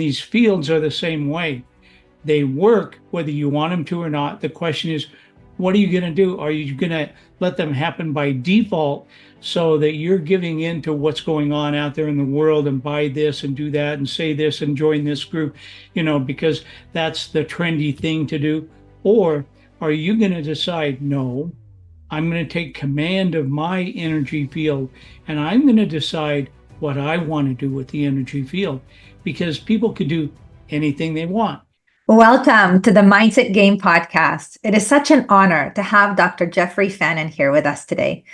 These fields are the same way. They work whether you want them to or not. The question is, what are you going to do? Are you going to let them happen by default so that you're giving in to what's going on out there in the world and buy this and do that and say this and join this group, because that's the trendy thing to do? Or are you going to decide, no, I'm going to take command of my energy field and I'm going to decide what I want to do with the energy field? Because people could do anything they want. Welcome to the Mindset Game podcast. It is such an honor to have Dr. Jeffrey Fannin here with us today.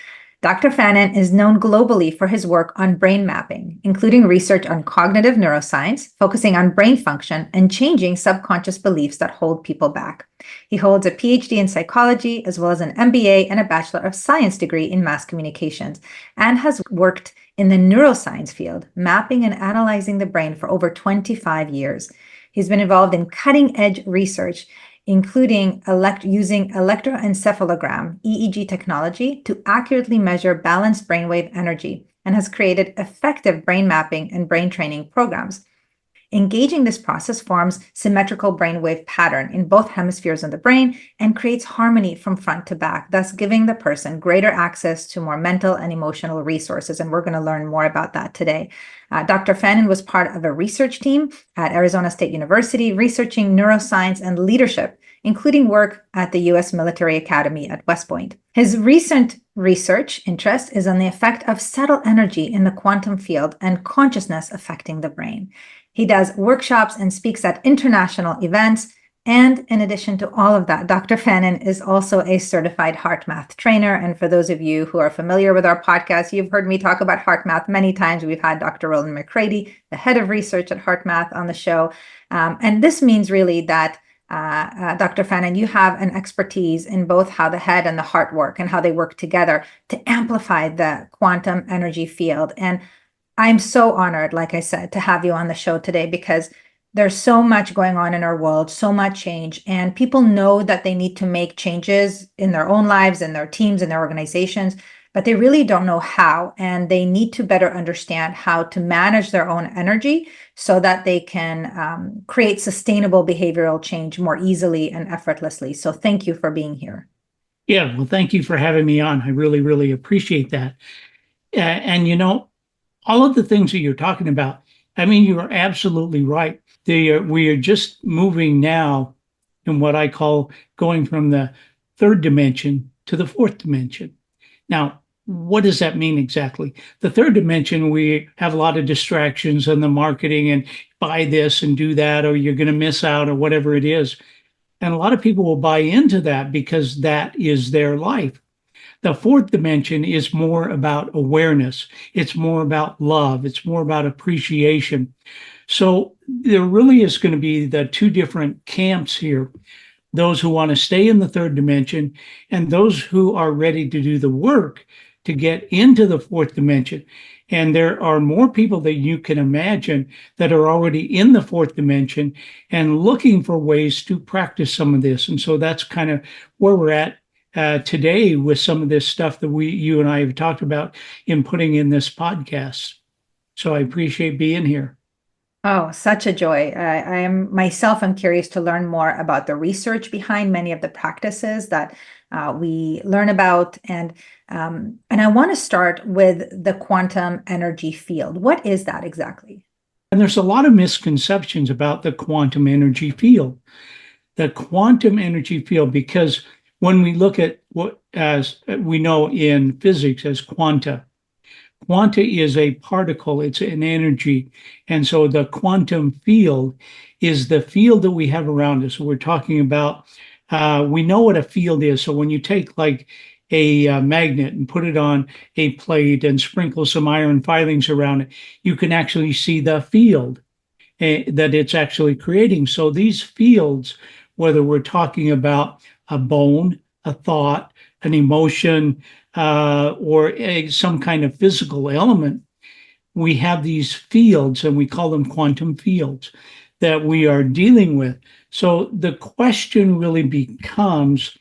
Dr. Fannin is known globally for his work on brain mapping, including research on cognitive neuroscience, focusing on brain function and changing subconscious beliefs that hold people back. He holds a PhD in psychology, as well as an MBA and a Bachelor of Science degree in mass communications, and has worked in the neuroscience field, mapping and analyzing the brain for over 25 years. He's been involved in cutting-edge research, including using electroencephalogram, EEG technology, to accurately measure balanced brainwave energy, and has created effective brain mapping and brain training programs. Engaging this process forms symmetrical brainwave pattern in both hemispheres of the brain and creates harmony from front to back, thus giving the person greater access to more mental and emotional resources. And we're going to learn more about that today. Dr. Fannin was part of a research team at Arizona State University, researching neuroscience and leadership, including work at the U.S. Military Academy at West Point. His recent research interest is on the effect of subtle energy in the quantum field and consciousness affecting the brain. He does workshops and speaks at international events. And in addition to all of that, Dr. Fannin is also a certified heart math trainer. And for those of you who are familiar with our podcast, you've heard me talk about heart math many times. We've had Dr. Roland McCready, the head of research at Heart Math, on the show. And this means really that Dr. Fannin, you have an expertise in both how the head and the heart work and how they work together to amplify the quantum energy field. And I'm so honored, like I said, to have you on the show today, because there's so much going on in our world, so much change, and people know that they need to make changes in their own lives, in their teams, in their organizations, but they really don't know how, and they need to better understand how to manage their own energy so that they can create sustainable behavioral change more easily and effortlessly. So thank you for being here. Yeah, well, thank you for having me on. I really, really appreciate that. And all of the things that you're talking about, I mean, you are absolutely right. We are just moving now in what I call going from the third dimension to the fourth dimension. Now, what does that mean exactly? The third dimension, we have a lot of distractions in the marketing and buy this and do that, or you're going to miss out, or whatever it is. And a lot of people will buy into that because that is their life. The fourth dimension is more about awareness. It's more about love. It's more about appreciation. So there really is going to be the two different camps here. Those who want to stay in the third dimension and those who are ready to do the work to get into the fourth dimension. And there are more people that you can imagine that are already in the fourth dimension and looking for ways to practice some of this. And so that's kind of where we're at today with some of this stuff that you and I have talked about in putting in this podcast. So I appreciate being here. Oh, such a joy. I am myself, I'm curious to learn more about the research behind many of the practices that we learn about. And I want to start with the quantum energy field. What is that exactly? And there's a lot of misconceptions about the quantum energy field. The quantum energy field, because when we look at what, as we know in physics, as quanta is a particle, it's an energy. And so the quantum field is the field that we have around us. So we're talking about, we know what a field is. So when you take like a magnet and put it on a plate and sprinkle some iron filings around it, you can actually see the field that it's actually creating. So these fields, whether we're talking about a bone, a thought, an emotion, or some kind of physical element, we have these fields, and we call them quantum fields, that we are dealing with. So the question really becomes,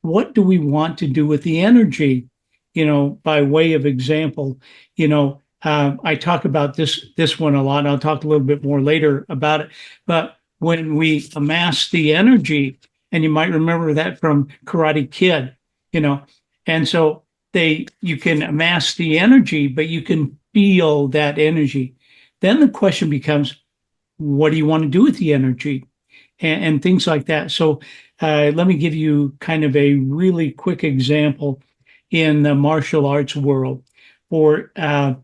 what do we want to do with the energy? By way of example, I talk about this one a lot, and I'll talk a little bit more later about it. But when we amass the energy, and you might remember that from Karate Kid, you know, and so you can amass the energy, but you can feel that energy. Then the question becomes, what do you want to do with the energy? And things like that. So let me give you kind of a really quick example in the martial arts world. For a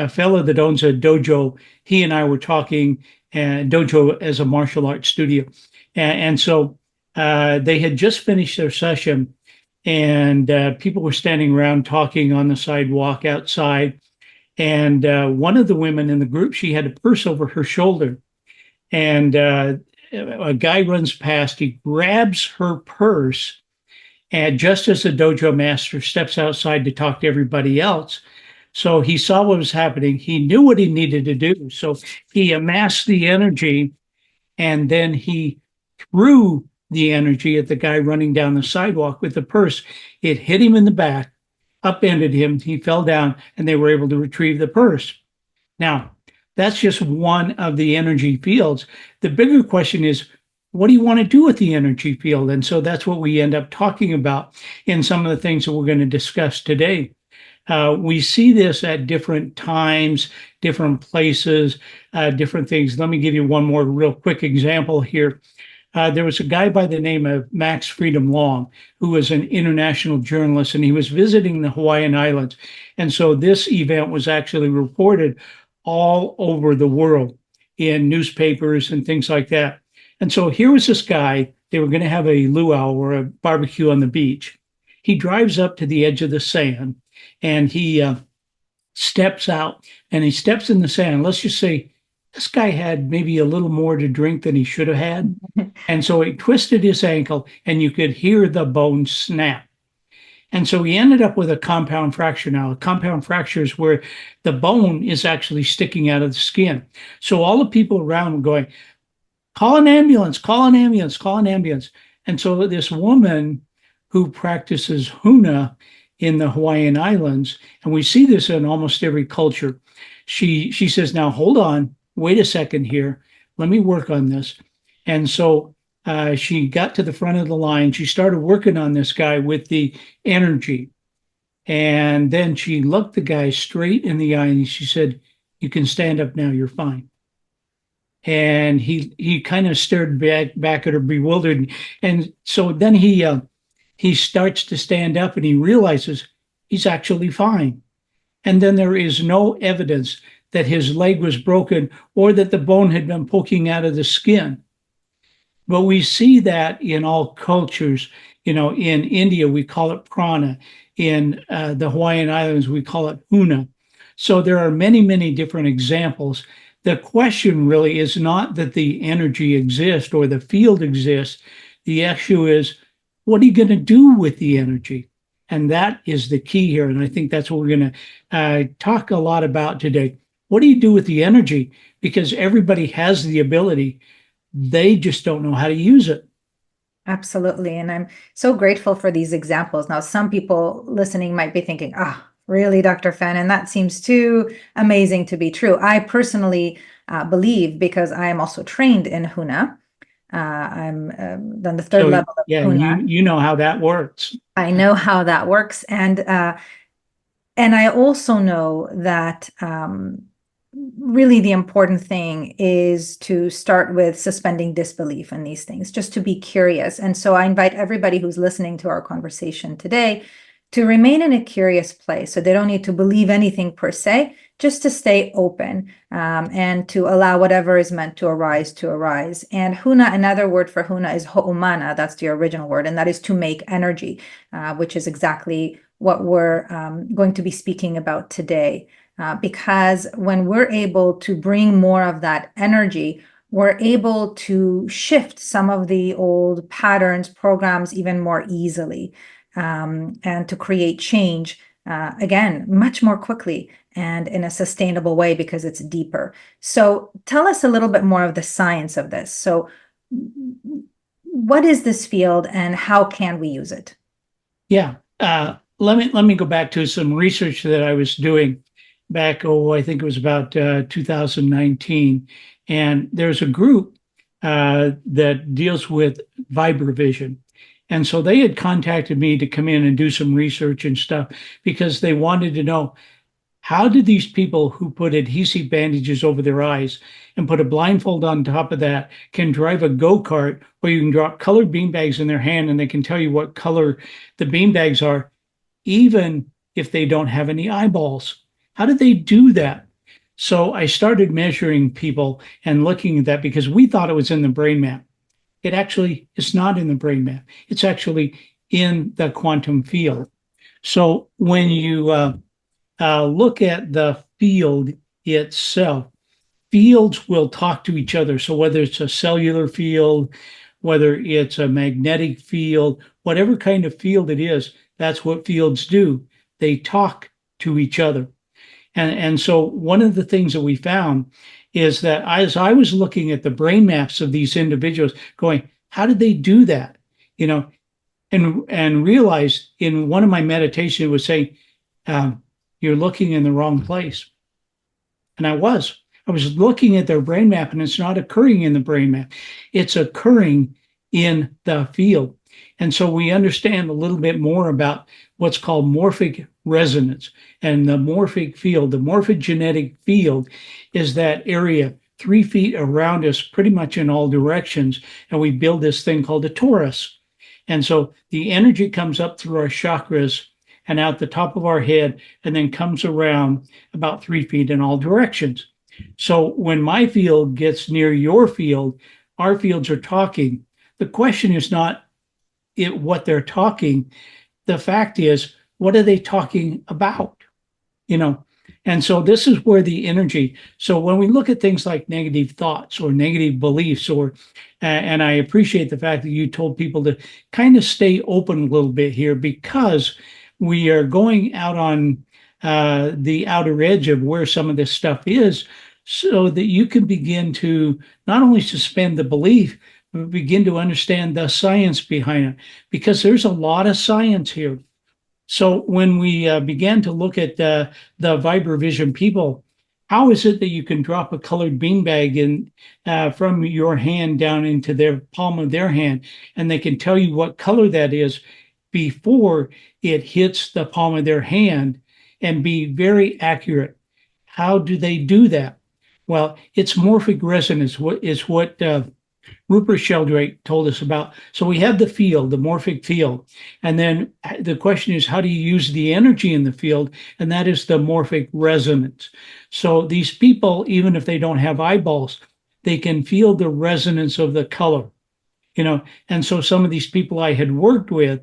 fellow that owns a dojo, he and I were talking, dojo as a martial arts studio. And so they had just finished their session, and people were standing around talking on the sidewalk outside. And one of the women in the group, she had a purse over her shoulder. And a guy runs past, he grabs her purse, and just as the dojo master steps outside to talk to everybody else, so he saw what was happening. He knew what he needed to do. So he amassed the energy, and then he threw the energy at the guy running down the sidewalk with the purse. It hit him in the back, upended him. He fell down, and they were able to retrieve the purse. Now, that's just one of the energy fields. The bigger question is, what do you want to do with the energy field? And so that's what we end up talking about in some of the things that we're going to discuss today. We see this at different times, different places, different things. Let me give you one more real quick example here. There was a guy by the name of Max Freedom Long, who was an international journalist, and he was visiting the Hawaiian Islands. And so this event was actually reported all over the world in newspapers and things like that. And so here was this guy, they were going to have a luau or a barbecue on the beach. He drives up to the edge of the sand, and he steps out, and he steps in the sand. Let's just say this guy had maybe a little more to drink than he should have had. And so he twisted his ankle, and you could hear the bone snap. And so he ended up with a compound fracture. Now, a compound fracture is where the bone is actually sticking out of the skin. So all the people around were going, call an ambulance, call an ambulance, call an ambulance. And so this woman who practices Huna in the Hawaiian Islands, and we see this in almost every culture, she says, now hold on, wait a second here, let me work on this. And so she got to the front of the line. She started working on this guy with the energy. And then she looked the guy straight in the eye and she said, you can stand up now, you're fine. And he kind of stared back at her bewildered. And so then he starts to stand up and he realizes he's actually fine. And then there is no evidence that his leg was broken or that the bone had been poking out of the skin. But we see that in all cultures. In India, we call it prana. In the Hawaiian Islands, we call it huna. So there are many, many different examples. The question really is not that the energy exists or the field exists. The issue is, what are you going to do with the energy? And that is the key here. And I think that's what we're going to talk a lot about today. What do you do with the energy? Because everybody has the ability. They just don't know how to use it. Absolutely. And I'm so grateful for these examples. Now, some people listening might be thinking, really, Dr. Fannin, that seems too amazing to be true. I personally believe, because I am also trained in Huna. I'm on the third level of Huna. You know how that works. I know how that works. And I also know that really the important thing is to start with suspending disbelief in these things, just to be curious. And so I invite everybody who's listening to our conversation today to remain in a curious place. So they don't need to believe anything per se, just to stay open and to allow whatever is meant to arise. And huna, another word for huna is ho'umana. That's the original word. And that is to make energy, which is exactly what we're going to be speaking about today. Because when we're able to bring more of that energy, we're able to shift some of the old patterns, programs even more easily, and to create change, again, much more quickly and in a sustainable way because it's deeper. So tell us a little bit more of the science of this. So what is this field and how can we use it? Yeah. Let me go back to some research that I was doing. back, oh, I think it was about 2019. And there's a group that deals with vibrovision. And so they had contacted me to come in and do some research and stuff because they wanted to know how did these people who put adhesive bandages over their eyes and put a blindfold on top of that can drive a go-kart where you can drop colored beanbags in their hand and they can tell you what color the beanbags are, even if they don't have any eyeballs? How did they do that? So I started measuring people and looking at that because we thought it was in the brain map. It actually is not in the brain map. It's actually in the quantum field. So when you look at the field itself, fields will talk to each other. So whether it's a cellular field, whether it's a magnetic field, whatever kind of field it is, that's what fields do. They talk to each other. And so one of the things that we found is that as I was looking at the brain maps of these individuals, going, how did they do that? You know, and realized in one of my meditations it was saying, you're looking in the wrong place. And I was looking at their brain map, and it's not occurring in the brain map. It's occurring in the field. And so we understand a little bit more about what's called morphic resonance and the morphic field. The morphogenetic field is that area 3 feet around us, pretty much in all directions. And we build this thing called a torus. And so the energy comes up through our chakras and out the top of our head, and then comes around about 3 feet in all directions. So when my field gets near your field, our fields are talking. The question is not what they're talking. The fact is, what are they talking about? You know, and so this is where the energy. So when we look at things like negative thoughts or negative beliefs, and I appreciate the fact that you told people to kind of stay open a little bit here, because we are going out on the outer edge of where some of this stuff is, so that you can begin to not only suspend the belief, but begin to understand the science behind it, because there's a lot of science here. So when we began to look at the vibrovision people, how is it that you can drop a colored beanbag in from your hand down into their palm of their hand, and they can tell you what color that is before it hits the palm of their hand and be very accurate? How do they do that? Well, it's morphic resonance, what Rupert Sheldrake told us about. So we have the field, the morphic field. And then the question is, how do you use the energy in the field? And that is the morphic resonance. So these people, even if they don't have eyeballs, they can feel the resonance of the color, And so some of these people I had worked with,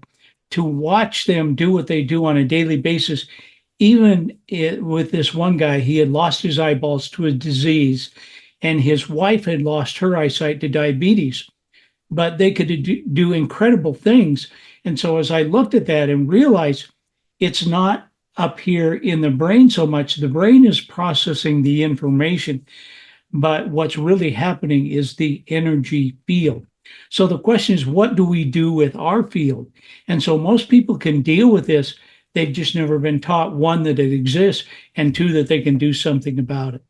to watch them do what they do on a daily basis, even with this one guy, he had lost his eyeballs to a disease, and his wife had lost her eyesight to diabetes, but they could do incredible things. And so as I looked at that and realized it's not up here in the brain so much, the brain is processing the information, but what's really happening is the energy field. So the question is, what do we do with our field? And so most people can deal with this. They've just never been taught, one, that it exists, and two, that they can do something about it.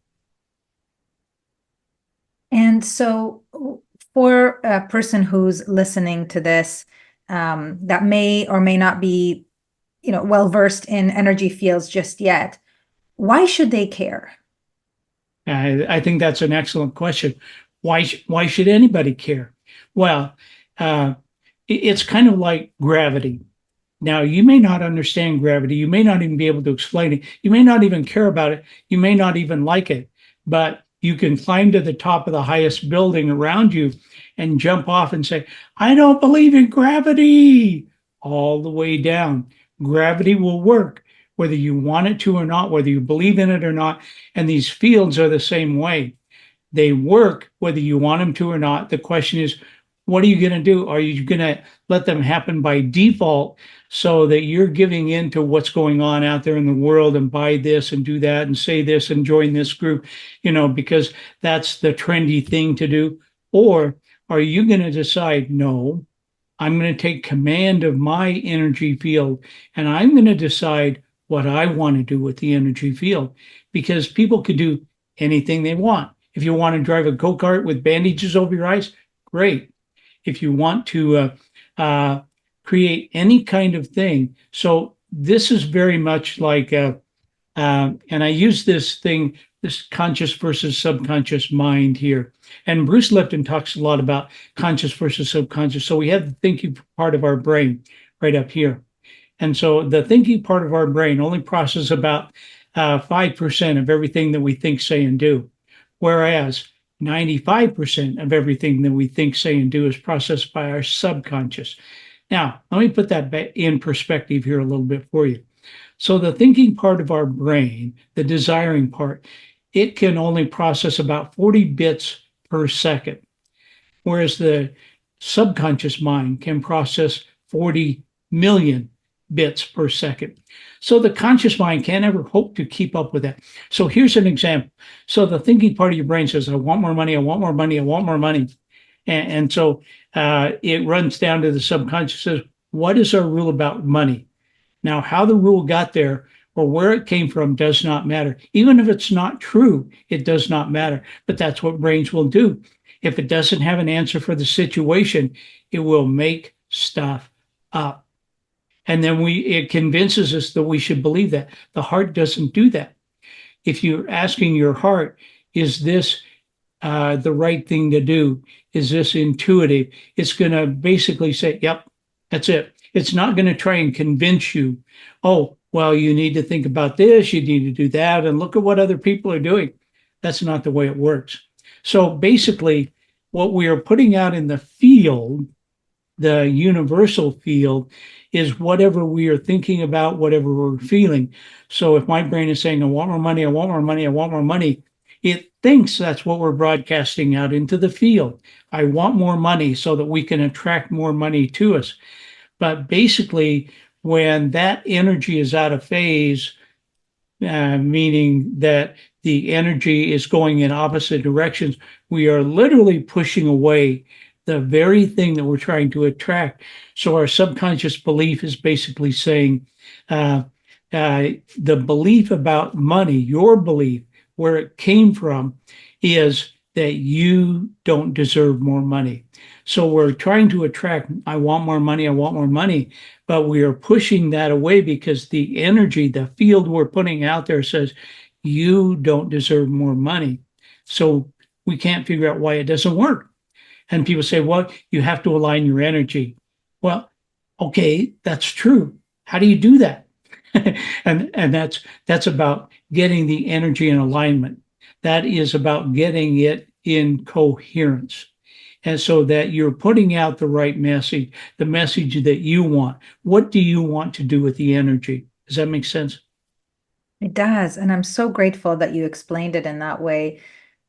And so for a person who's listening to this, that may or may not be, well versed in energy fields just yet, why should they care? I think that's an excellent question. Why should anybody care? Well, it's kind of like gravity. Now, you may not understand gravity. You may not even be able to explain it. You may not even care about it. You may not even like it, but you can climb to the top of the highest building around you and jump off and say, I don't believe in gravity, all the way down. Gravity will work, whether you want it to or not, whether you believe in it or not. And these fields are the same way. They work whether you want them to or not. The question is, what are you going to do? Are you going to let them happen by default so that you're giving in to what's going on out there in the world and buy this and do that and say this and join this group, because that's the trendy thing to do? Or are you going to decide, no, I'm going to take command of my energy field, and I'm going to decide what I want to do with the energy field, because people could do anything they want. If you want to drive a go-kart with bandages over your eyes, great. If you want to create any kind of thing. So this is very much like, and I use this thing, this conscious versus subconscious mind here. And Bruce Lipton talks a lot about conscious versus subconscious. So we have the thinking part of our brain right up here. And so the thinking part of our brain only processes about 5% of everything that we think, say, and do, whereas 95% of everything that we think, say, and do is processed by our subconscious. Now, let me put that in perspective here a little bit for you. So the thinking part of our brain, the desiring part, it can only process about 40 bits per second, whereas the subconscious mind can process 40 million bits per second. So the conscious mind can't ever hope to keep up with that. So here's an example. So the thinking part of your brain says, I want more money, I want more money, I want more money. And so it runs down to the subconscious, says, what is our rule about money? Now, how the rule got there or where it came from does not matter. Even if it's not true, it does not matter. But that's what brains will do. If it doesn't have an answer for the situation, it will make stuff up. And then it convinces us that we should believe that. The heart doesn't do that. If you're asking your heart, is this the right thing to do? Is this intuitive? It's going to basically say, yep, that's it. It's not going to try and convince you, oh, well, you need to think about this, you need to do that, and look at what other people are doing. That's not the way it works. So basically, what we are putting out in the field, the universal field, is whatever we are thinking about, whatever we're feeling. So if my brain is saying, I want more money, I want more money, I want more money, it thinks that's what we're broadcasting out into the field. I want more money so that we can attract more money to us. But basically, when that energy is out of phase, meaning that the energy is going in opposite directions, we are literally pushing away the very thing that we're trying to attract. So our subconscious belief is basically saying the belief about money, your belief, where it came from, is that you don't deserve more money. So we're trying to attract, I want more money, I want more money, but we are pushing that away because the energy, the field we're putting out there says, you don't deserve more money. So we can't figure out why it doesn't work. And people say, well, you have to align your energy. Well, okay, that's true. How do you do that? and that's about getting the energy in alignment. That is about getting it in coherence. And so that you're putting out the right message, the message that you want. What do you want to do with the energy? Does that make sense? It does. And I'm so grateful that you explained it in that way,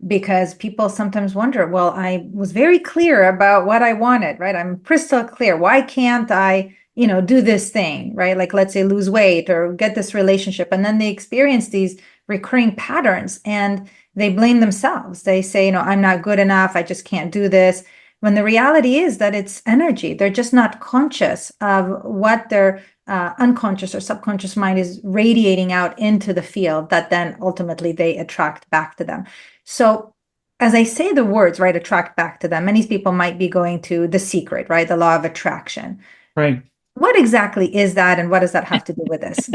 because people sometimes wonder, well, I was very clear about what I wanted, right? I'm crystal clear. Why can't I, do this thing, right? Like, let's say lose weight or get this relationship. And then they experience these recurring patterns and they blame themselves. They say, I'm not good enough. I just can't do this. When the reality is that it's energy. They're just not conscious of what their unconscious or subconscious mind is radiating out into the field that then ultimately they attract back to them. So as I say the words, right, attract back to them, many people might be going to The Secret, right, the law of attraction. Right. What exactly is that, and what does that have to do with this?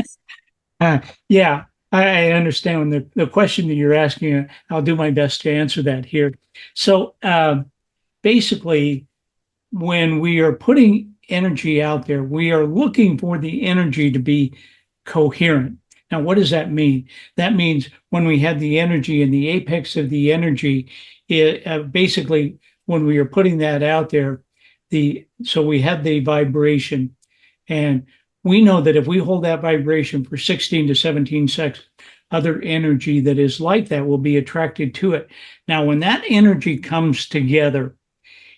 Yeah, I understand the question that you're asking. I'll do my best to answer that here. So basically, when we are putting energy out there, we are looking for the energy to be coherent. Now, what does that mean? That means when we have the energy and the apex of the energy, basically when we are putting that out there, so we have the vibration, and we know that if we hold that vibration for 16 to 17 seconds, other energy that is like that will be attracted to it. Now, when that energy comes together,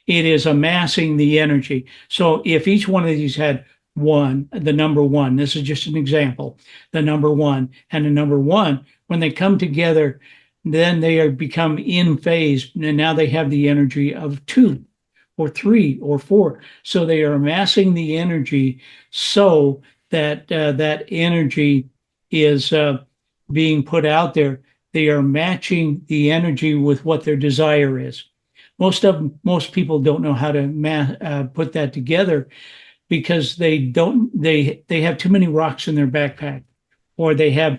it is amassing the energy. So if each one of these had the number one, this is just an example, the number one and the number one, when they come together, then they become in phase. And now they have the energy of two or three or four. So they are amassing the energy so that that energy is being put out there, they are matching the energy with what their desire is. Most people don't know how to put that together because they have too many rocks in their backpack, or they have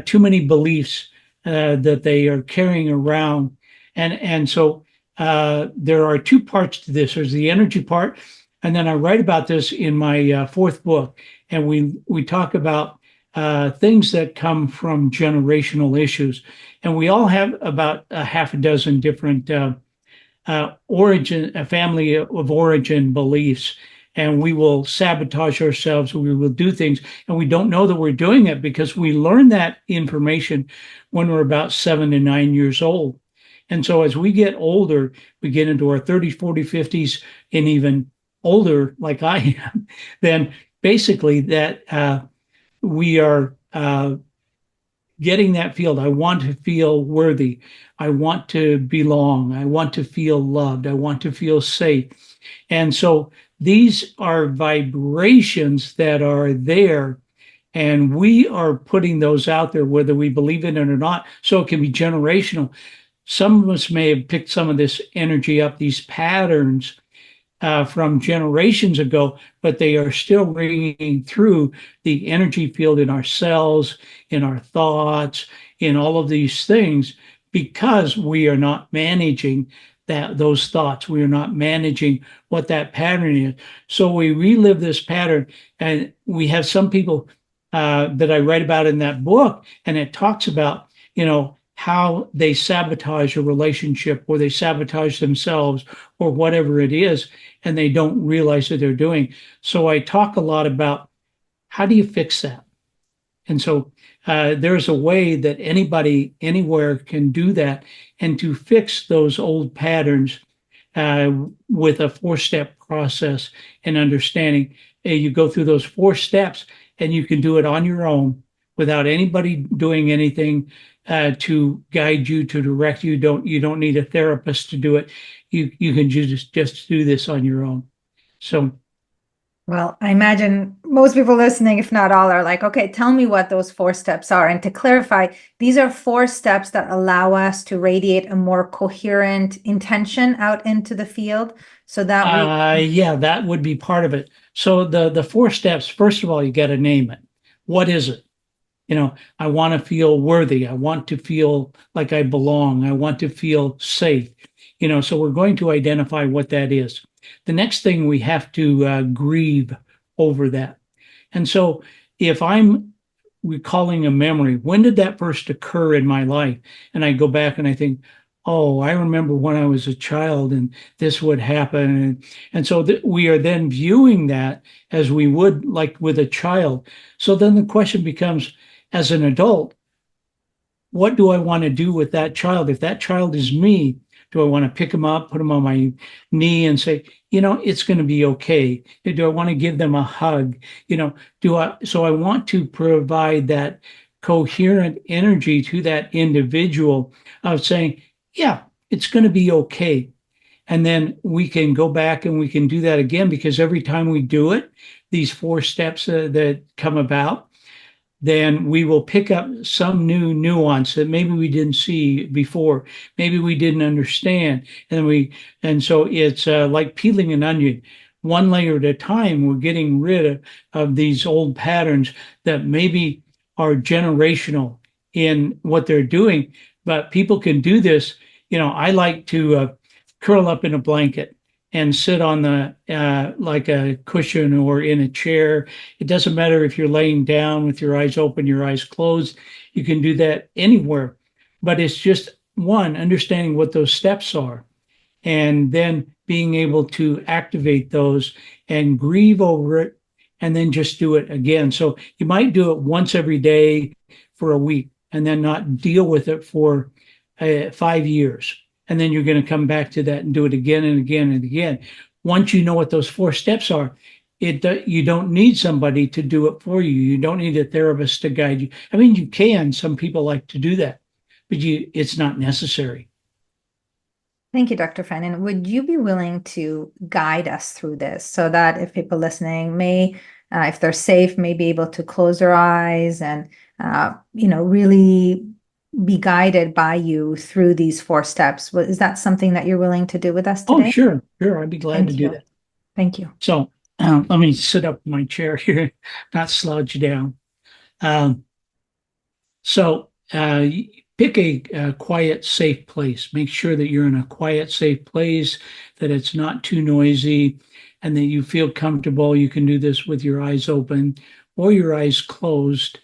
too many beliefs that they are carrying around, and so there are two parts to this. There's the energy part, and then I write about this in my fourth book, and we talk about things that come from generational issues, and we all have about a half a dozen different a family of origin beliefs, and we will sabotage ourselves. We will do things, and we don't know that we're doing it because we learn that information when we're about 7 to 9 years old. And so as we get older, we get into our 30s, 40s, 50s, and even older, like I am, then basically that we are getting that field. I want to feel worthy. I want to belong. I want to feel loved. I want to feel safe. And so these are vibrations that are there, and we are putting those out there, whether we believe in it or not. So it can be generational. Some of us may have picked some of this energy up, these patterns from generations ago, but they are still ringing through the energy field in our cells, in our thoughts, in all of these things, because we are not managing those thoughts. We are not managing what that pattern is. So we relive this pattern, and we have some people that I write about in that book, and it talks about, how they sabotage a relationship, or they sabotage themselves, or whatever it is, and they don't realize that they're doing. So I talk a lot about how do you fix that? And so there's a way that anybody anywhere can do that, and to fix those old patterns with a 4-step process and understanding. You go through those 4 steps, and you can do it on your own without anybody doing anything to guide you, to direct you. You don't need a therapist to do it. You can just do this on your own. So, well, I imagine most people listening, if not all, are like, okay, tell me what those 4 steps are. And to clarify, these are 4 steps that allow us to radiate a more coherent intention out into the field, so that we yeah, that would be part of it. So the 4 steps, first of all, you got to name it. What is it? I want to feel worthy. I want to feel like I belong. I want to feel safe. So we're going to identify what that is. The next thing, we have to grieve over that. And so if I'm recalling a memory, when did that first occur in my life? And I go back and I think, oh, I remember when I was a child and this would happen. And so we are then viewing that as we would like with a child. So then the question becomes, as an adult, what do I want to do with that child? If that child is me, do I want to pick them up, put them on my knee and say, it's going to be okay? Do I want to give them a hug? So I want to provide that coherent energy to that individual of saying, yeah, it's going to be okay. And then we can go back and we can do that again, because every time we do it, these 4 steps that come about, then we will pick up some new nuance that maybe we didn't see before, maybe we didn't understand. And so it's like peeling an onion. One layer at a time, we're getting rid of these old patterns that maybe are generational in what they're doing. But people can do this. I like to curl up in a blanket and sit on the like a cushion or in a chair. It doesn't matter if you're laying down with your eyes open, your eyes closed. You can do that anywhere. But it's just, one, understanding what those steps are, and then being able to activate those and grieve over it, and then just do it again. So you might do it once every day for a week, and then not deal with it for 5 years. And then you're going to come back to that and do it again and again and again. Once you know what those 4 steps are, you don't need somebody to do it for you. You don't need a therapist to guide you. I mean, you can. Some people like to do that, but it's not necessary. Thank you, Dr. Fannin. Would you be willing to guide us through this, so that if people listening may if they're safe, may be able to close their eyes and, really be guided by you through these 4 steps. Is that something that you're willing to do with us Oh, today? sure, sure. I'd be glad to Thank do you. that. Thank you. So let me sit up in my chair here, not slouch down. Um, so pick a quiet, safe place. Make sure that you're in a quiet, safe place, that it's not too noisy, and that you feel comfortable. You can do this with your eyes open or your eyes closed,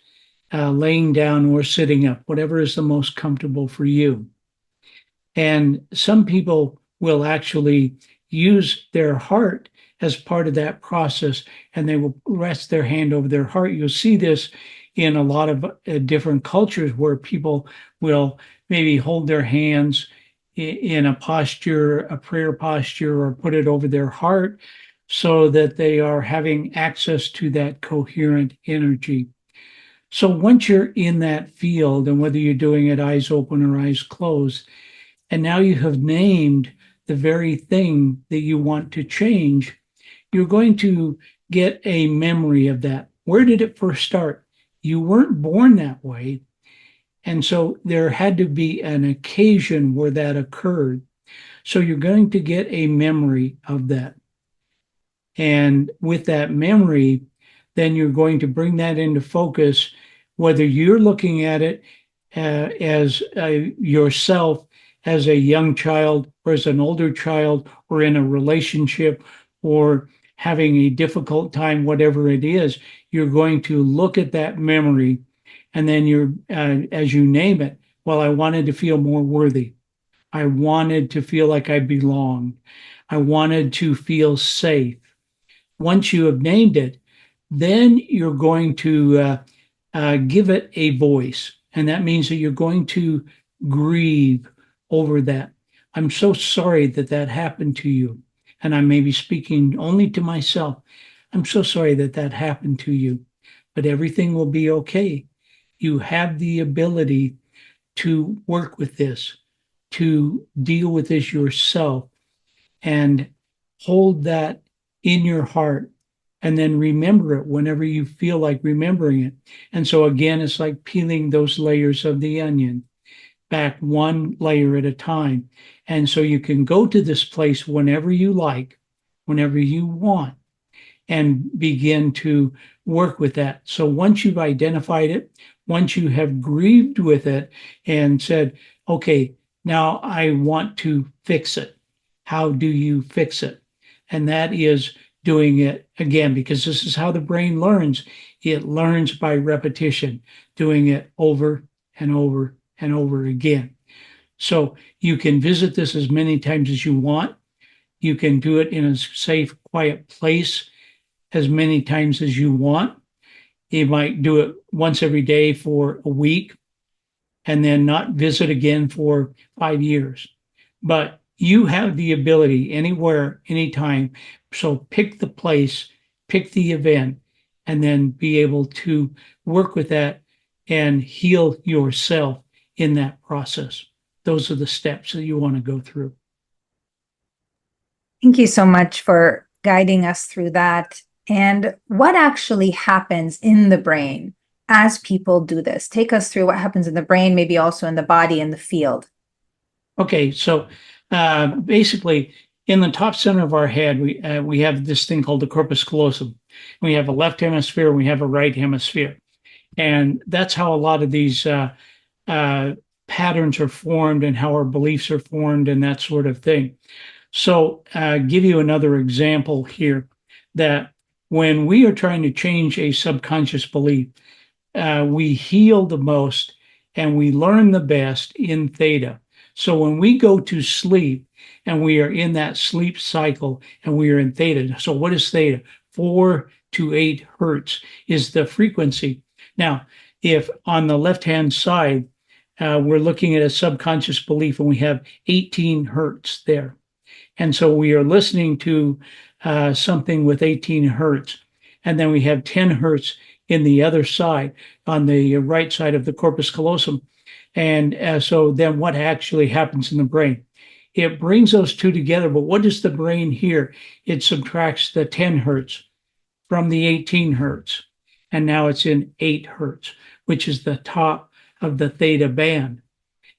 laying down or sitting up, whatever is the most comfortable for you. And some people will actually use their heart as part of that process, and they will rest their hand over their heart. You'll see this in a lot of different cultures where people will maybe hold their hands in a posture, a prayer posture, or put it over their heart so that they are having access to that coherent energy. So once you're in that field, and whether you're doing it eyes open or eyes closed, and now you have named the very thing that you want to change, you're going to get a memory of that. Where did it first start? You weren't born that way. And so there had to be an occasion where that occurred. So you're going to get a memory of that. And with that memory, then you're going to bring that into focus, whether you're looking at it as yourself as a young child or as an older child or in a relationship or having a difficult time, whatever it is, you're going to look at that memory and then as you name it, well, I wanted to feel more worthy. I wanted to feel like I belonged. I wanted to feel safe. Once you have named it, then you're going to give it a voice. And that means that you're going to grieve over that. I'm so sorry that that happened to you. And I may be speaking only to myself. I'm so sorry that that happened to you, but everything will be okay. You have the ability to work with this, to deal with this yourself, and hold that in your heart and then remember it whenever you feel like remembering it. And so again, it's like peeling those layers of the onion back one layer at a time. And so you can go to this place whenever you like, whenever you want, and begin to work with that. So once you've identified it, once you have grieved with it and said, okay, now I want to fix it. How do you fix it? And that is doing it again, because this is how the brain learns. It learns by repetition, doing it over and over and over again. So you can visit this as many times as you want. You can do it in a safe, quiet place as many times as you want. You might do it once every day for a week and then not visit again for 5 years. But you have the ability anywhere, anytime. So pick the place, pick the event, and then be able to work with that and heal yourself in that process. Those are the steps that you want to go through. Thank you so much for guiding us through that. And what actually happens in the brain as people do this? Take us through what happens in the brain, maybe also in the body, in the field. Okay, so basically, in the top center of our head, we have this thing called the corpus callosum. We have a left hemisphere, we have a right hemisphere, and that's how a lot of these patterns are formed and how our beliefs are formed and that sort of thing. So, give you another example here that when we are trying to change a subconscious belief, we heal the most and we learn the best in theta. So when we go to sleep and we are in that sleep cycle and we are in theta. So what is theta? 4 to 8 hertz is the frequency. Now, if on the left-hand side, we're looking at a subconscious belief and we have 18 hertz there. And so we are listening to something with 18 hertz. And then we have 10 hertz in the other side, on the right side of the corpus callosum. And so then what actually happens in the brain? It brings those two together. But what does the brain hear? It subtracts the 10 hertz. from the 18 hertz, and now it's in 8 hertz, which is the top of the theta band.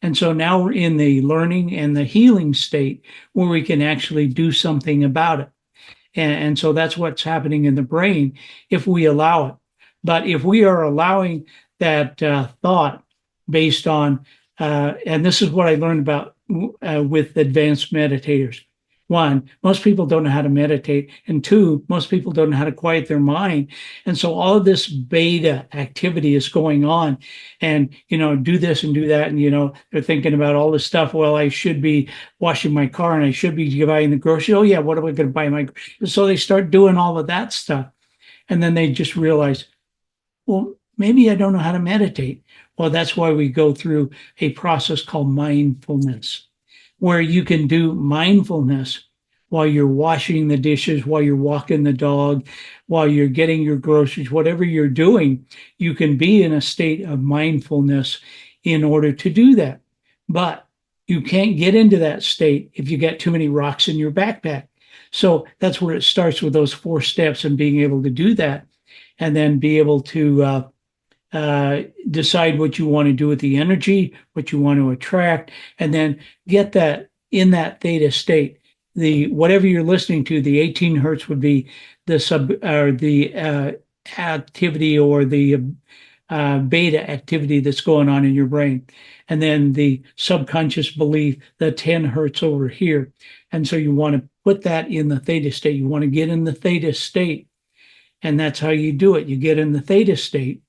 And so now we're in the learning and the healing state where we can actually do something about it. And so that's what's happening in the brain if we allow it. But if we are allowing that thought based on, and this is what I learned about with advanced meditators. One, most people don't know how to meditate. And two, most people don't know how to quiet their mind. And so all of this beta activity is going on and, do this and do that. And, they're thinking about all this stuff. Well, I should be washing my car and I should be buying the groceries. Oh, yeah, what am I going to buy? So they start doing all of that stuff. And then they just realize, well, maybe I don't know how to meditate. Well, that's why we go through a process called mindfulness, where you can do mindfulness while you're washing the dishes, while you're walking the dog, while you're getting your groceries, whatever you're doing, you can be in a state of mindfulness in order to do that. But you can't get into that state if you get too many rocks in your backpack. So that's where it starts, with those 4 steps and being able to do that, and then be able to decide what you want to do with the energy, what you want to attract, and then get that in that theta state. The whatever you're listening to, the 18 hertz would be the activity, or the beta activity that's going on in your brain, and then the subconscious belief, the 10 hertz over here. And so you want to put that in the theta state. You want to get in the theta state, and that's how you do it. You get in the theta state.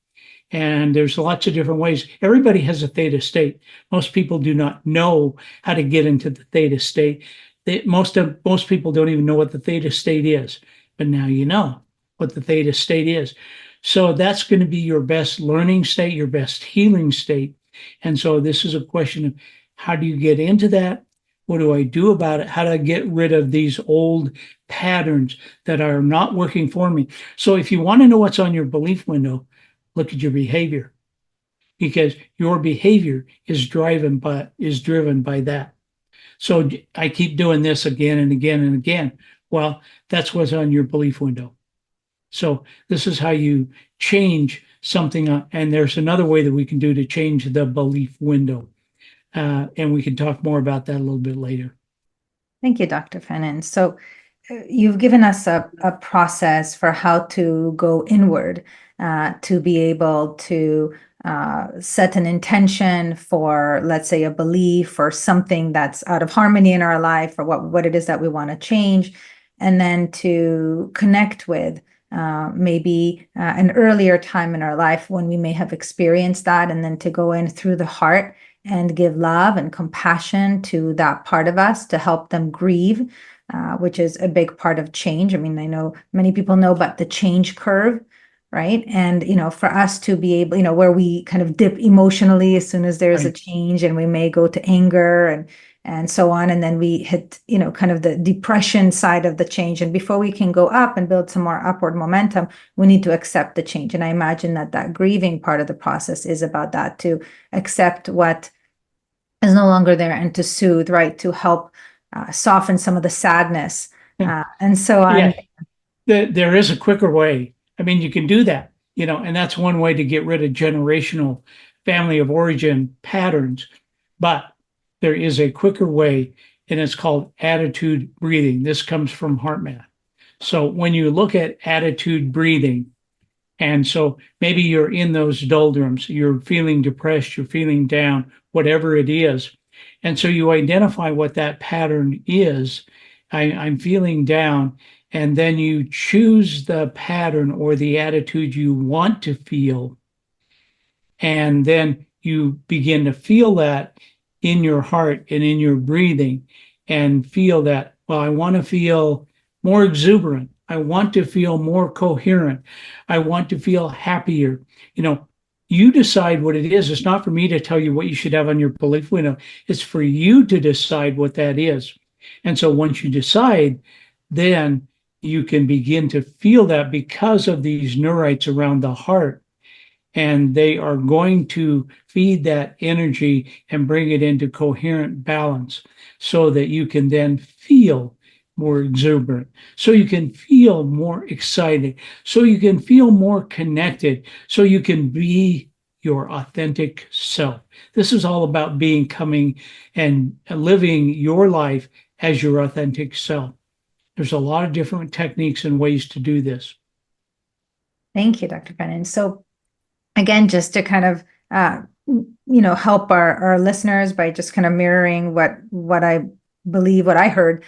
And there's lots of different ways. Everybody has a theta state. Most people do not know how to get into the theta state. Most people don't even know what the theta state is. But now you know what the theta state is. So that's going to be your best learning state, your best healing state. And so this is a question of, how do you get into that? What do I do about it? How do I get rid of these old patterns that are not working for me? So if you want to know what's on your belief window, look at your behavior, because your behavior is driven by that. So I keep doing this again and again and again. Well, that's what's on your belief window. So this is how you change something. And there's another way that we can do to change the belief window. And we can talk more about that a little bit later. Thank you, Dr. Fannin. So you've given us a process for how to go inward, to be able to set an intention for, let's say, a belief or something that's out of harmony in our life, or what it is that we want to change, and then to connect with maybe an earlier time in our life when we may have experienced that, and then to go in through the heart and give love and compassion to that part of us, to help them grieve, which is a big part of change. I mean, I know many people know about the change curve, right? And, for us to be able, where we kind of dip emotionally as soon as there's a change, and we may go to anger and so on. And then we hit, kind of the depression side of the change. And before we can go up and build some more upward momentum, we need to accept the change. And I imagine that grieving part of the process is about that, to accept what is no longer there, and to soothe, right? To help soften some of the sadness and so on. Yeah. There is a quicker way. I mean, you can do that, and that's one way to get rid of generational family of origin patterns. But there is a quicker way, and it's called attitude breathing. This comes from HeartMath. So when you look at attitude breathing, and so maybe you're in those doldrums, you're feeling depressed, you're feeling down, whatever it is. And so you identify what that pattern is. I'm feeling down. And then you choose the pattern or the attitude you want to feel. And then you begin to feel that in your heart and in your breathing, and feel that, well, I want to feel more exuberant. I want to feel more coherent. I want to feel happier. You decide what it is. It's not for me to tell you what you should have on your belief window. It's for you to decide what that is. And so once you decide, then you can begin to feel that, because of these neurites around the heart. And they are going to feed that energy and bring it into coherent balance, so that you can then feel more exuberant, so you can feel more excited, so you can feel more connected, so you can be your authentic self. This is all about becoming and living your life as your authentic self. There's a lot of different techniques and ways to do this. Thank you, Dr. Fannin. So again, just to kind of help our listeners by just kind of mirroring what I believe, what I heard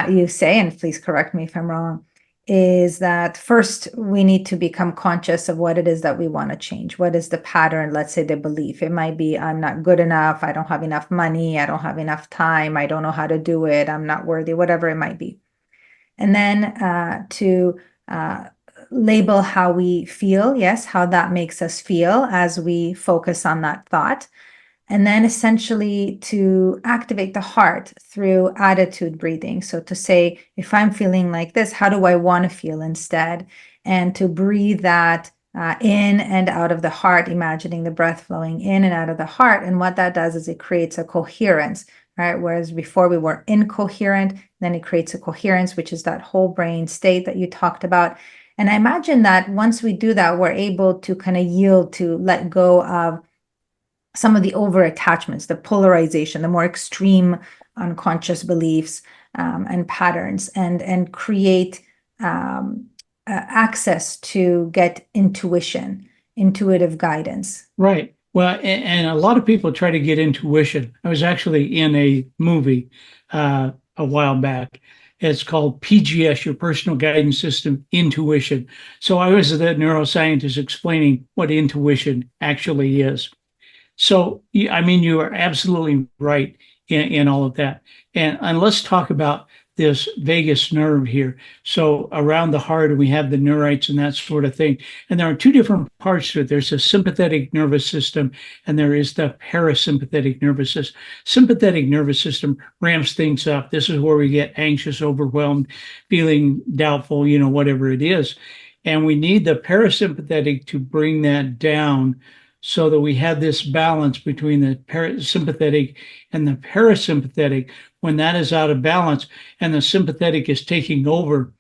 you say, and please correct me if I'm wrong, is that first we need to become conscious of what it is that we want to change. What is the pattern? Let's say the belief. It might be I'm not good enough. I don't have enough money. I don't have enough time. I don't know how to do it. I'm not worthy, whatever it might be. And then to label how we feel, yes, how that makes us feel as we focus on that thought. And then essentially to activate the heart through attitude breathing. So to say, if I'm feeling like this, how do I want to feel instead? And to breathe that in and out of the heart, imagining the breath flowing in and out of the heart. And what that does is it creates a coherence, right? Whereas before we were incoherent, then it creates a coherence, which is that whole brain state that you talked about. And I imagine that once we do that, we're able to kind of yield to let go of some of the over attachments, the polarization, the more extreme unconscious beliefs and patterns, and create access to get intuitive guidance. Right. Well, and a lot of people try to get intuition. I was actually in a movie a while back. It's called PGS, Your Personal Guidance System Intuition. So I was the neuroscientist explaining what intuition actually is. So, I mean, you are absolutely right in all of that. And let's talk about this vagus nerve here. So around the heart, we have the neurites and that sort of thing. And there are two different parts to it. There's a sympathetic nervous system, and there is the parasympathetic nervous system. Sympathetic nervous system ramps things up. This is where we get anxious, overwhelmed, feeling doubtful, whatever it is. And we need the parasympathetic to bring that down so that we have this balance between the sympathetic and the parasympathetic. When that is out of balance and the sympathetic is taking over,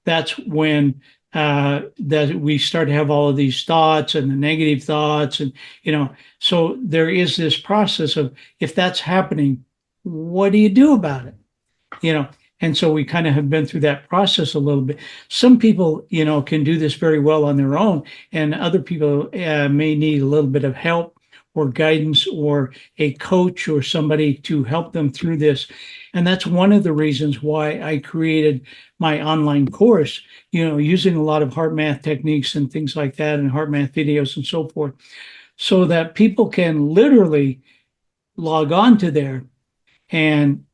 that's when that we start to have all of these thoughts and the negative thoughts. And, so there is this process of, if that's happening, what do you do about it? And so we kind of have been through that process a little bit. Some people, can do this very well on their own, and other people may need a little bit of help or guidance or a coach or somebody to help them through this. And that's one of the reasons why I created my online course, using a lot of heart math techniques and things like that, and heart math videos and so forth, so that people can literally log on to there and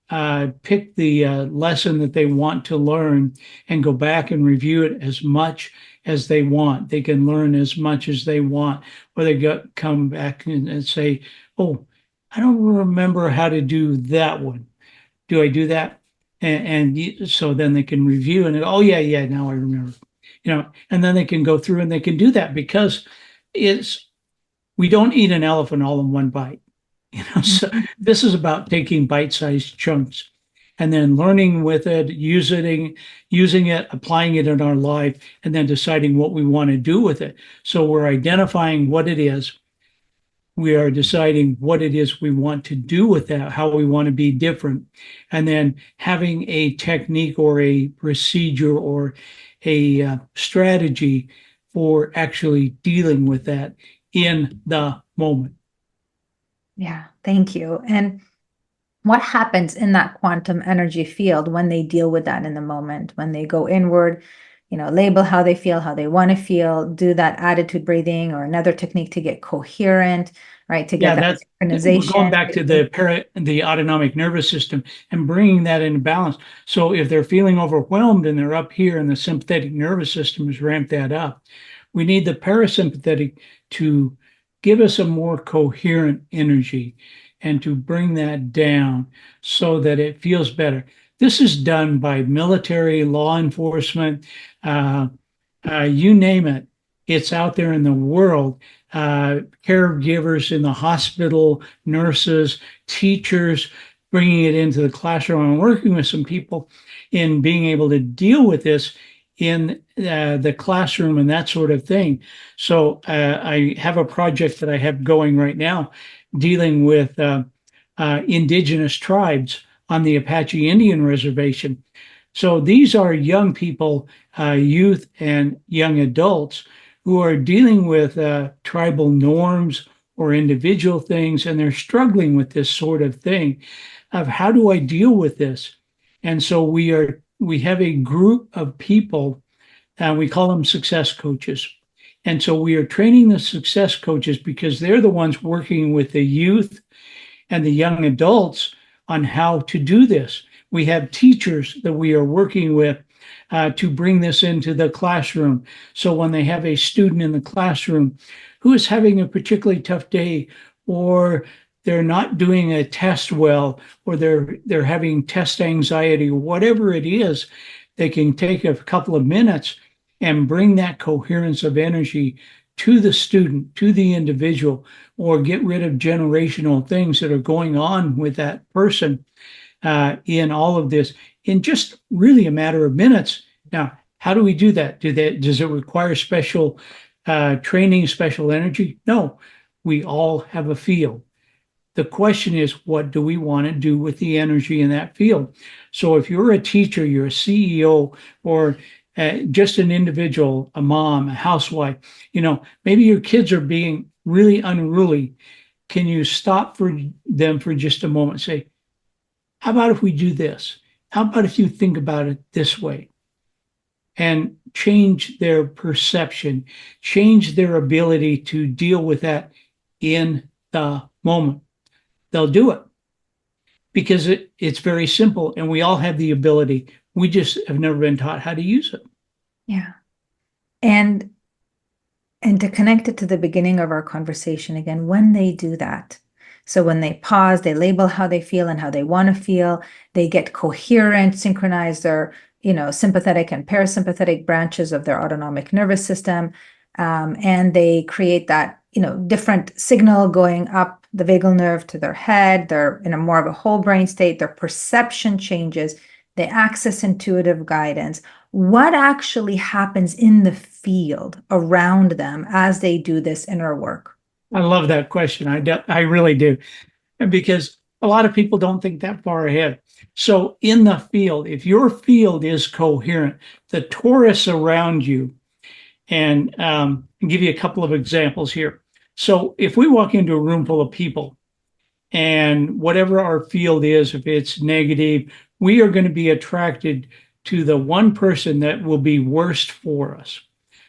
pick the lesson that they want to learn and go back and review it as much as they want. They can learn as much as they want, or they come back and say, oh, I don't remember how to do that one. Do I do that? And so then they can review and, oh, yeah, now I remember. And then they can go through and they can do that, because we don't eat an elephant all in one bite. So this is about taking bite-sized chunks and then learning with it, using it, applying it in our life, and then deciding what we want to do with it. So we're identifying what it is. We are deciding what it is we want to do with that, how we want to be different, and then having a technique or a procedure or a strategy for actually dealing with that in the moment. Yeah, thank you. And what happens in that quantum energy field when they deal with that in the moment, when they go inward, label how they feel, how they want to feel, do that attitude breathing or another technique to get coherent, right? To get that synchronization. We're going back to the autonomic nervous system and bringing that into balance. So if they're feeling overwhelmed and they're up here and the sympathetic nervous system has ramped that up, we need the parasympathetic to give us a more coherent energy and to bring that down so that it feels better. This is done by military, law enforcement, you name it. It's out there in the world. Caregivers in the hospital, nurses, teachers, bringing it into the classroom and working with some people in being able to deal with this in the classroom and that sort of thing. So I have a project that I have going right now dealing with indigenous tribes on the Apache Indian Reservation. So these are young people, youth and young adults who are dealing with tribal norms or individual things, and they're struggling with this sort of thing of how do I deal with this? And so we have a group of people, we call them success coaches. And so we are training the success coaches because they're the ones working with the youth and the young adults on how to do this. We have teachers that we are working with to bring this into the classroom. So when they have a student in the classroom who is having a particularly tough day, or they're not doing a test well, or they're having test anxiety, or whatever it is, they can take a couple of minutes and bring that coherence of energy to the student, to the individual, or get rid of generational things that are going on with that person in all of this in just really a matter of minutes. Now, how do we do that? Does it require special training, special energy? No, we all have a field. The question is, what do we want to do with the energy in that field? So if you're a teacher, you're a CEO, or just an individual, a mom, a housewife, maybe your kids are being really unruly. Can you stop for them for just a moment and say, how about if we do this? How about if you think about it this way? And change their perception, change their ability to deal with that in the moment. They'll do it because it's very simple and we all have the ability. We just have never been taught how to use it. Yeah. And to connect it to the beginning of our conversation again, when they do that, so when they pause, they label how they feel and how they want to feel, they get coherent, synchronize their, sympathetic and parasympathetic branches of their autonomic nervous system, and they create that, different signal going up the vagal nerve to their head. They're in a more of a whole brain state. Their perception changes. They access intuitive guidance. What actually happens in the field around them as they do this inner work? I love that question. I really do. Because a lot of people don't think that far ahead. So in the field, if your field is coherent, the torus around you, and I'll give you a couple of examples here. So if we walk into a room full of people and whatever our field is, if it's negative, we are going to be attracted to the one person that will be worst for us.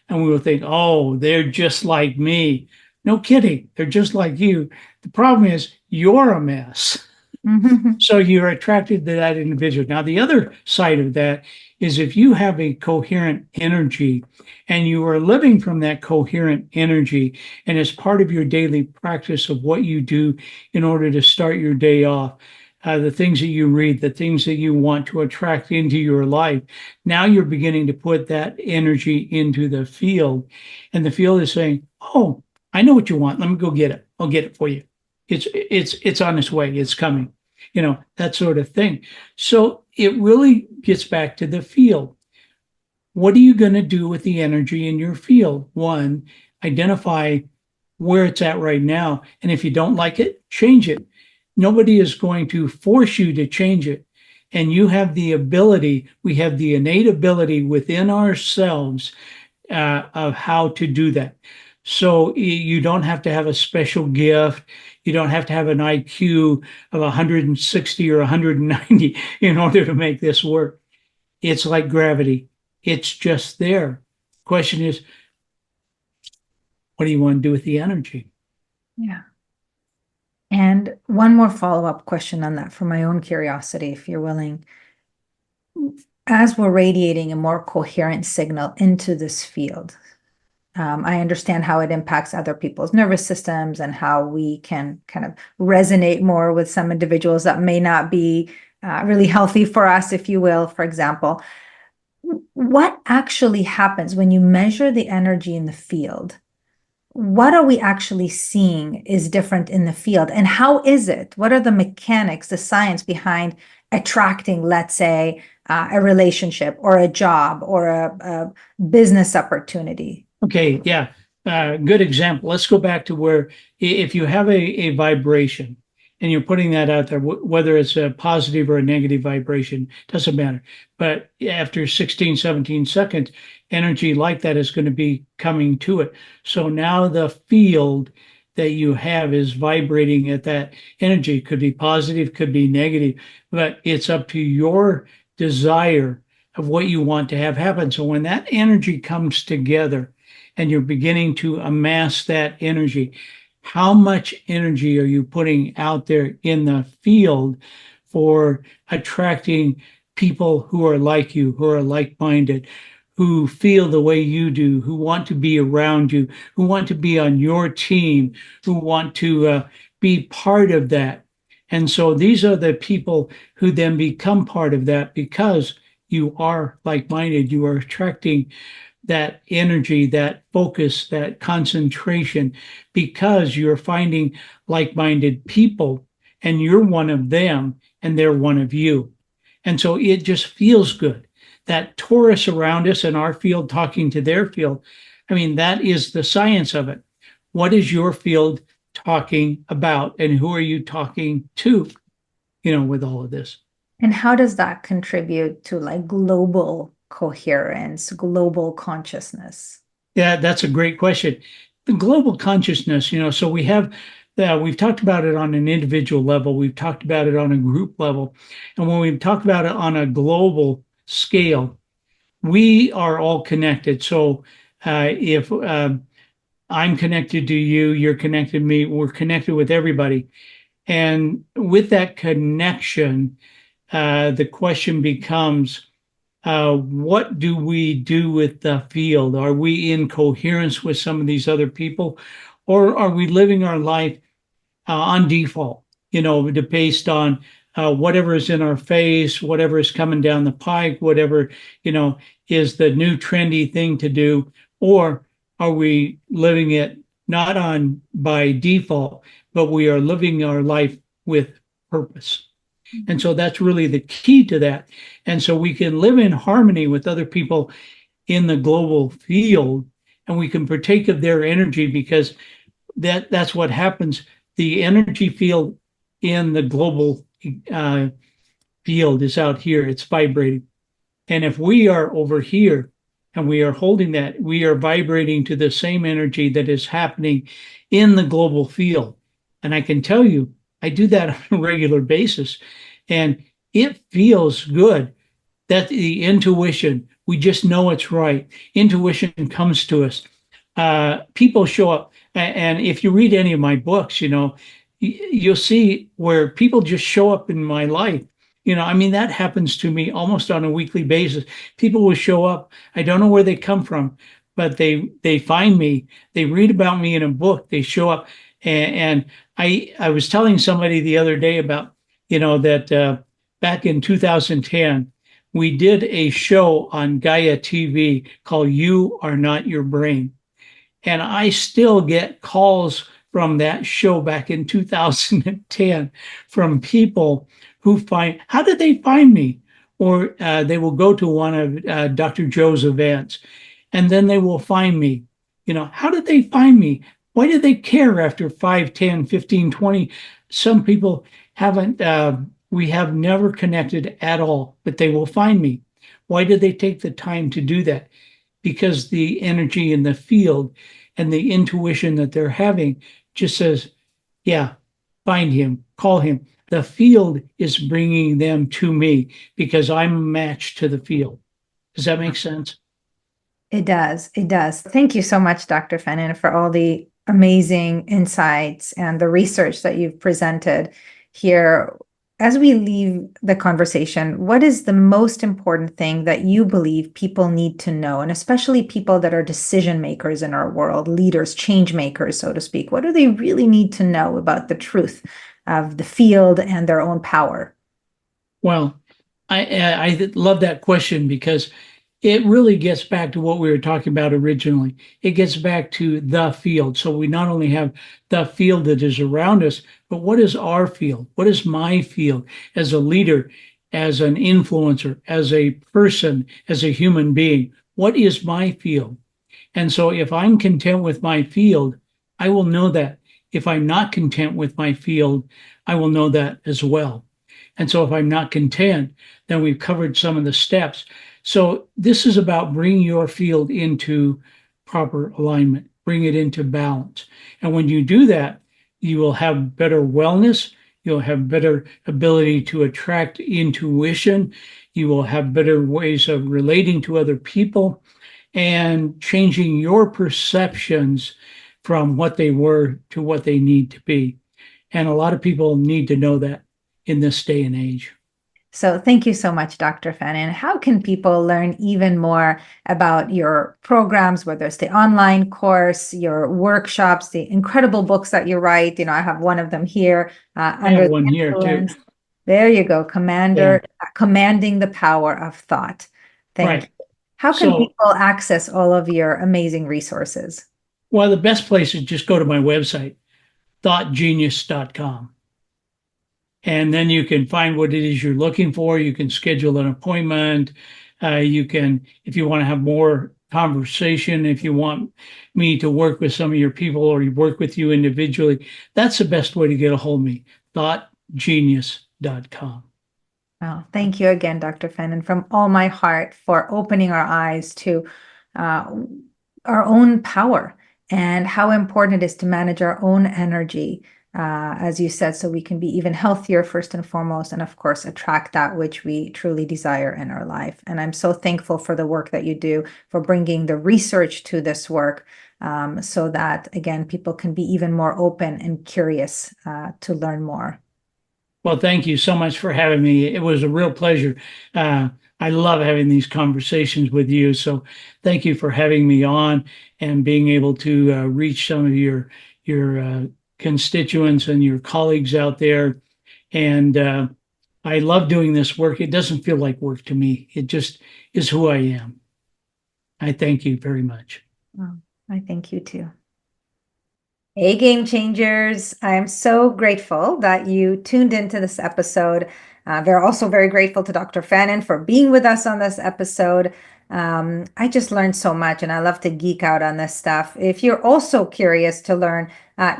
And we will think, oh, they're just like me. No kidding. They're just like you. The problem is you're a mess. Mm-hmm. So you're attracted to that individual. Now, the other side of that is if you have a coherent energy and you are living from that coherent energy, and as part of your daily practice of what you do in order to start your day off, the things that you read, the things that you want to attract into your life, now you're beginning to put that energy into the field. And the field is saying, oh, I know what you want. Let me go get it. I'll get it for you. It's on its way. It's coming. That sort of thing. So it really gets back to the field. What are you going to do with the energy in your field? One, identify where it's at right now. And if you don't like it, change it. Nobody is going to force you to change it. And you have the ability, we have the innate ability within ourselves of how to do that. So you don't have to have a special gift. You don't have to have an IQ of 160 or 190 in order to make this work. It's like gravity. It's just there. Question is, what do you want to do with the energy? Yeah. And one more follow-up question on that for my own curiosity, if you're willing. As we're radiating a more coherent signal into this field, I understand how it impacts other people's nervous systems and how we can kind of resonate more with some individuals that may not be really healthy for us, if you will, for example. What actually happens when you measure the energy in the field? what are we actually seeing is different in the field? And how is it? What are the mechanics, the science behind attracting, let's say, a relationship or a job or a business opportunity? Okay, yeah, good example. Let's go back to where if you have a vibration and you're putting that out there, whether it's a positive or a negative vibration, doesn't matter. But after 16, 17 seconds, energy like that is going to be coming to it. So now the field that you have is vibrating at that energy. Could be positive, could be negative, but it's up to your desire of what you want to have happen. So when that energy comes together, and you're beginning to amass that energy, how much energy are you putting out there in the field for attracting people who are like you, who are like-minded, who feel the way you do, who want to be around you, who want to be on your team, who want to be part of that? And so these are the people who then become part of that because you are like-minded. You are attracting that energy, that focus, that concentration, because you're finding like-minded people and you're one of them and they're one of you. And so it just feels good. That torus around us in our field talking to their field, I mean, that is the science of it. What is your field talking about and who are you talking to, with all of this? And how does that contribute to like global coherence, global consciousness? Yeah, that's a great question. The global consciousness, so we've talked about it on an individual level, we've talked about it on a group level, and when we've talked about it on a global scale, we are all connected. So if I'm connected to you, you're connected to me, we're connected with everybody. And with that connection, the question becomes, what do we do with the field? Are we in coherence with some of these other people, or are we living our life on default? Based on whatever is in our face, whatever is coming down the pike, whatever is the new trendy thing to do, or are we living it not on by default, but we are living our life with purpose? And so that's really the key to that. And so we can live in harmony with other people in the global field, and we can partake of their energy because that's what happens. The energy field in the global field is out here, it's vibrating. And if we are over here and we are holding that, we are vibrating to the same energy that is happening in the global field. And I can tell you, I do that on a regular basis, and it feels good. That the intuition, we just know it's right. Intuition comes to us. People show up, and if you read any of my books, you'll see where people just show up in my life. I mean, that happens to me almost on a weekly basis. People will show up. I don't know where they come from, but they find me. They read about me in a book. They show up, and I was telling somebody the other day about that back in 2010 we did a show on Gaia TV called "You Are Not Your Brain," and I still get calls from that show back in 2010 from people who how did they find me? Or they will go to one of Dr. Joe's events, and then they will find me. How did they find me? Why did they care after 5, 10, 15, 20? Some people haven't, we have never connected at all, but they will find me. Why did they take the time to do that? Because the energy in the field and the intuition that they're having just says, yeah, find him, call him. The field is bringing them to me because I'm matched to the field. Does that make sense? It does. It does. Thank you so much, Dr. Fannin, for all the amazing insights and the research that you've presented here. As we leave the conversation, what is the most important thing that you believe people need to know, and especially people that are decision makers in our world, leaders, change makers, so to speak? What do they really need to know about the truth of the field and their own power? Well, I love that question because It really gets back to what we were talking about originally. It gets back to the field. So we not only have the field that is around us, but what is our field? What is my field as a leader, as an influencer, as a person, as a human being? What is my field? And so if I'm content with my field, I will know that. If I'm not content with my field, I will know that as well. And so if I'm not content, then we've covered some of the steps. So this is about bringing your field into proper alignment, bring it into balance. And when you do that, you will have better wellness. You'll have better ability to attract intuition. You will have better ways of relating to other people and changing your perceptions from what they were to what they need to be. And a lot of people need to know that in this day and age. So thank you so much, Dr. Fannin. How can people learn even more about your programs, whether it's the online course, your workshops, the incredible books that you write? I have one of them here, I have Under the one here too. Influence. There you go, Yeah, Commanding the Power of Thought. Thank right. you. How can So, people access all of your amazing resources? well, the best place is just go to my website, thoughtgenius.com. And then you can find what it is you're looking for. You can schedule an appointment. You can, if you want to have more conversation, if you want me to work with some of your people or work with you individually, that's the best way to get a hold of me, thoughtgenius.com. Oh, thank you again, Dr. Fannin, from all my heart for opening our eyes to uh, our own power and how important it is to manage our own energy, as you said, so we can be even healthier first and foremost, and of course, attract that which we truly desire in our life. And I'm so thankful for the work that you do, for bringing the research to this work, so that, again, people can be even more open and curious to learn more. Well, thank you so much for having me. It was a real pleasure. Uh, I love having these conversations with you. So thank you for having me on and being able to reach some of your constituents and your colleagues out there. And I love doing this work. It doesn't feel like work to me. It just is who I am. I thank you very much. Oh, I thank you too. Hey, game changers. I'm so grateful that you tuned into this episode. We're also very grateful to Dr. Fannin for being with us on this episode. I just learned so much and I love to geek out on this stuff. If you're also curious to learn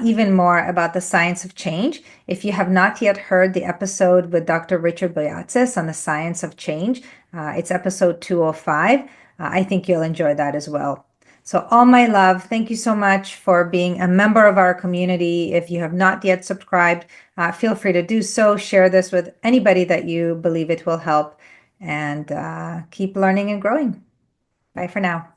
even more about the science of change, if you have not yet heard the episode with Dr. Richard Boyatzis on the science of change, it's episode 205. I think you'll enjoy that as well. So all my love, thank you so much for being a member of our community. If you have not yet subscribed, feel free to do so. Share this with anybody that you believe it will help, and keep learning and growing. Bye for now.